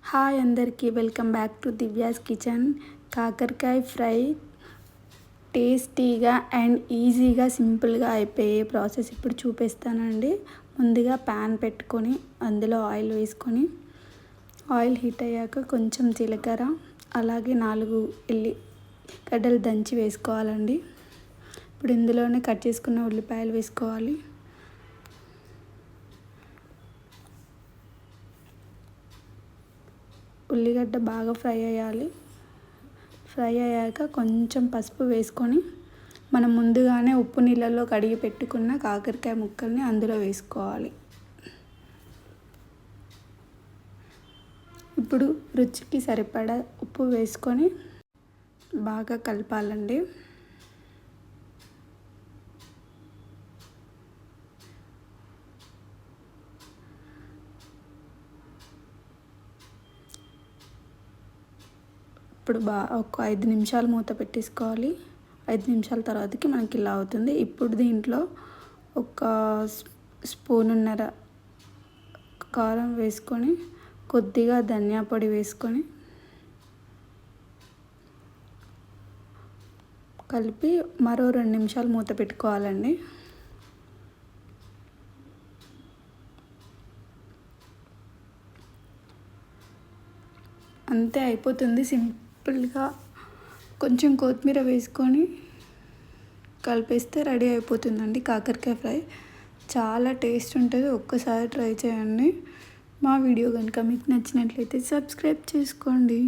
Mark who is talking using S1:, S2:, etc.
S1: Hi అందరికీ welcome back to Divya's kitchen. కాకరకాయ fry టేస్టీగా అండ్ ఈజీగా సింపుల్గా అయిపోయే ప్రాసెస్ ఇప్పుడు చూపిస్తానండి. ముందుగా ప్యాన్ పెట్టుకొని అందులో ఆయిల్ వేసుకొని ఆయిల్ హీట్ అయ్యాక కొంచెం జీలకర్ర అలాగే 4 ఎల్లిగడ్డలు దంచి వేసుకోవాలండి. ఇప్పుడు ఇందులోనే కట్ చేసుకున్న ఉల్లిపాయలు వేసుకోవాలి. ఉల్లిగడ్డ బాగా ఫ్రై అయ్యాలి. ఫ్రై అయ్యాక కొంచెం పసుపు వేసుకొని మనం ముందుగానే ఉప్పు నీళ్ళలో కడిగి పెట్టుకున్న కాకరకాయ ముక్కల్ని అందులో వేసుకోవాలి. ఇప్పుడు రుచికి సరిపడా ఉప్పు వేసుకొని బాగా కలపాలండి. ఇప్పుడు ఒక 5 నిమిషాలు మూత పెట్టేసుకోవాలి. 5 నిమిషాల తర్వాతకి మనకి ఇలా అవుతుంది. ఇప్పుడు దీంట్లో ఒక స్పూనున్నర కారం వేసుకొని కొద్దిగా ధనియా పొడి వేసుకొని కలిపి మరో 2 నిమిషాలు మూత పెట్టుకోవాలండి. అంతే అయిపోతుంది. సింపుల్గా కొంచెం కొత్తిమీర వేసుకొని కలిపేస్తే రెడీ అయిపోతుందండి కాకరకాయ ఫ్రై. చాలా టేస్ట్ ఉంటుంది. ఒక్కసారి ట్రై చేయండి. మా వీడియో కనుక మీకు నచ్చినట్లయితే సబ్స్క్రైబ్ చేసుకోండి.